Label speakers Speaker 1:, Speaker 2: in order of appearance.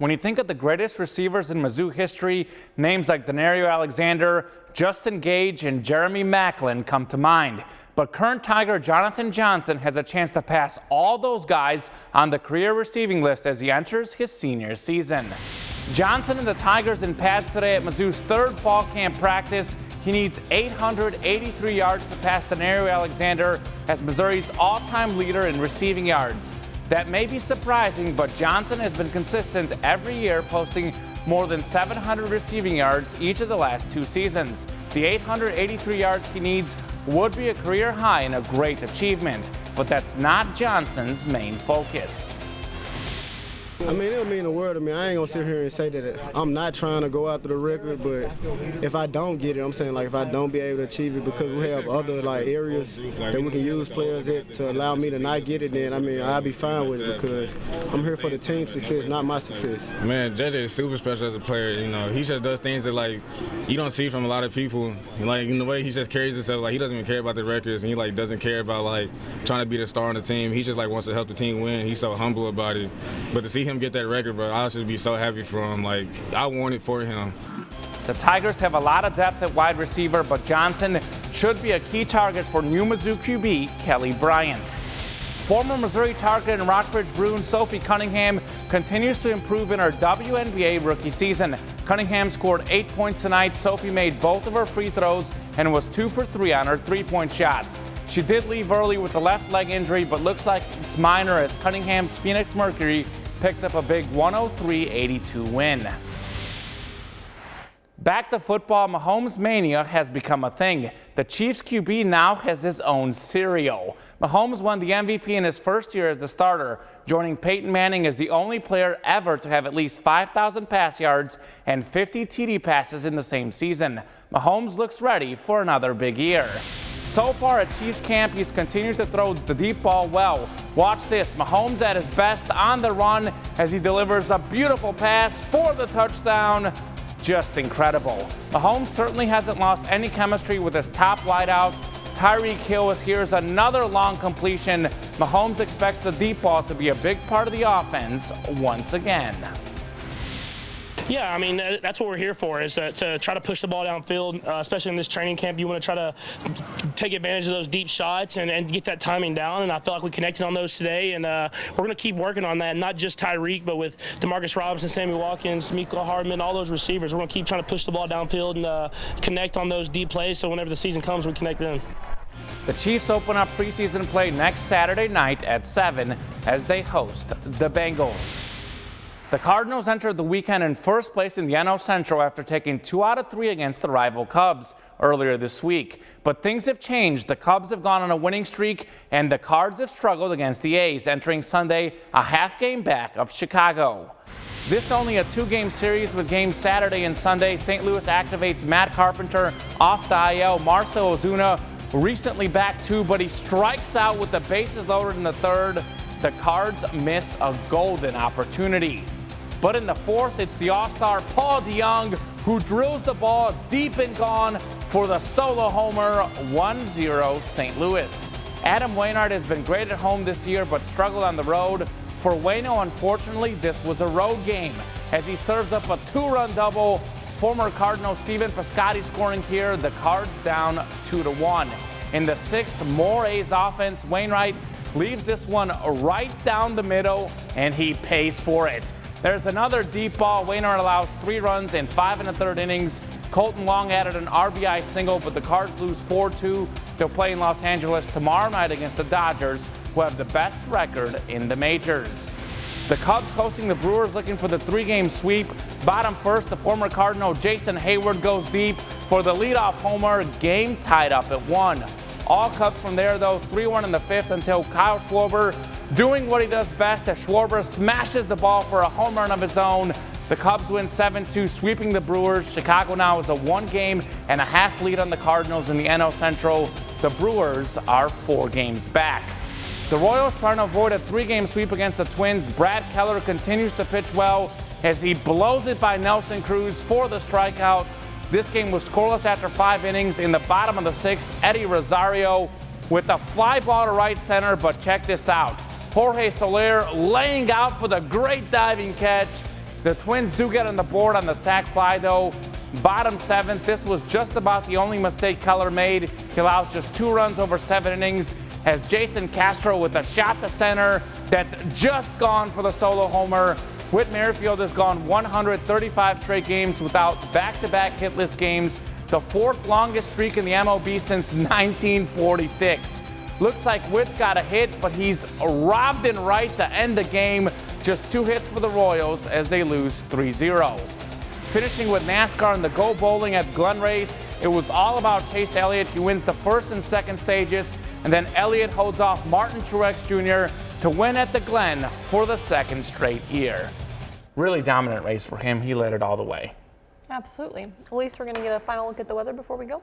Speaker 1: When you think of the greatest receivers in Mizzou history, names like Denario Alexander, Justin Gage, and Jeremy Maclin come to mind. But current Tiger Jonathan Johnson has a chance to pass all those guys on the career receiving list as he enters his senior season. Johnson and the Tigers in pads today at Mizzou's third fall camp practice. He needs 883 yards to pass Denario Alexander as Missouri's all-time leader in receiving yards. That may be surprising, but Johnson has been consistent every year, posting more than 700 receiving yards each of the last 2 seasons. The 883 yards he needs would be a career high and a great achievement, but that's not Johnson's main focus.
Speaker 2: I mean, it'll mean the world to me. I ain't gonna sit here and say that I'm not trying to go after the record, but if I don't get it, I'm saying like if I don't be able to achieve it because we have other like areas that we can use players at to allow me to not get it, then I mean I'll be fine with it because I'm here for the team's success, not my success.
Speaker 3: Man, JJ is super special as a player. You know, he just does things that like you don't see from a lot of people. Like in the way he just carries himself, like he doesn't even care about the records, and he like doesn't care about like trying to be the star on the team. He just like wants to help the team win. He's so humble about it. But to see him get that record, bro, I should be so happy for him. Like, I want it for him.
Speaker 1: The Tigers have a lot of depth at wide receiver, but Johnson should be a key target for new Mizzou QB Kelly Bryant. Former Missouri target and Rockbridge Bruin Sophie Cunningham continues to improve in her WNBA rookie season. Cunningham scored 8 points tonight. Sophie made both of her free throws and was 2 for 3 on her three-point shots. She did leave early with the left leg injury, but looks like it's minor as Cunningham's Phoenix Mercury picked up a big 103-82 win. Back to football, Mahomes mania has become a thing. The Chiefs QB now has his own cereal. Mahomes won the MVP in his first year as the starter, joining Peyton Manning as the only player ever to have at least 5,000 pass yards and 50 TD passes in the same season. Mahomes looks ready for another big year. So far at Chiefs camp, he's continued to throw the deep ball well. Watch this, Mahomes at his best on the run as he delivers a beautiful pass for the touchdown. Just incredible. Mahomes certainly hasn't lost any chemistry with his top wideouts. Tyreek Hill is here's another long completion. Mahomes expects the deep ball to be a big part of the offense once again.
Speaker 4: Yeah, I mean, that's what we're here for, is to try to push the ball downfield, especially in this training camp. You want to try to take advantage of those deep shots and get that timing down, and I feel like we connected on those today, and we're going to keep working on that, not just Tyreek, but with Demarcus Robinson, Sammy Watkins, Miko Hardman, all those receivers. We're going to keep trying to push the ball downfield and connect on those deep plays, so whenever the season comes, we connect them.
Speaker 1: The Chiefs open up preseason play next Saturday night at 7 as they host the Bengals. The Cardinals entered the weekend in first place in the NL Central after taking 2 out of 3 against the rival Cubs earlier this week. But things have changed. The Cubs have gone on a winning streak, and the Cards have struggled against the A's, entering Sunday a half game back of Chicago. This only a 2-game series with games Saturday and Sunday. St. Louis activates Matt Carpenter off the IL. Marcell Ozuna recently back too, but he strikes out with the bases loaded in the third. The Cards miss a golden opportunity. But in the fourth, it's the All-Star Paul DeJong who drills the ball deep and gone for the solo homer, 1-0 St. Louis. Adam Wainwright has been great at home this year but struggled on the road. For Waino, unfortunately, this was a road game as he serves up a 2-run double. Former Cardinal Stephen Piscotty scoring here, the Cards down 2-1. In the sixth, more A's offense. Wainwright leaves this one right down the middle, and he pays for it. There's another deep ball. Wainwright allows 3 runs in 5 1/3 innings. Colton Long added an RBI single, but the Cards lose 4-2. They'll play in Los Angeles tomorrow night against the Dodgers, who have the best record in the majors. The Cubs hosting the Brewers, looking for the 3-game sweep. Bottom first, the former Cardinal Jason Hayward goes deep for the leadoff homer. Game tied up at 1. All Cubs from there, though, 3-1 in the fifth until Kyle Schwarber, doing what he does best, as Schwarber smashes the ball for a home run of his own. The Cubs win 7-2, sweeping the Brewers. Chicago now has a 1.5-game lead on the Cardinals in the NL Central. The Brewers are 4 games back. The Royals trying to avoid a 3-game sweep against the Twins. Brad Keller continues to pitch well as he blows it by Nelson Cruz for the strikeout. This game was scoreless after 5 innings. In the bottom of the 6th, Eddie Rosario with a fly ball to right center, but check this out. Jorge Soler laying out for the great diving catch. The Twins do get on the board on the sac fly, though. Bottom 7th, this was just about the only mistake Keller made. He allows just 2 runs over 7 innings as Jason Castro with a shot to center that's just gone for the solo homer. Whit Merrifield has gone 135 straight games without back-to-back hitless games, the 4th longest streak in the MLB since 1946. Looks like Whit's got a hit, but he's robbed in right to end the game. Just 2 hits for the Royals as they lose 3-0. Finishing with NASCAR and the Go Bowling at Glen Race, it was all about Chase Elliott. He wins the 1st and 2nd stages, and then Elliott holds off Martin Truex Jr. to win at the Glen for the 2nd straight year. Really dominant race for him. He led it all the way.
Speaker 5: Absolutely. Elise, we're going to get a final look at the weather before we go.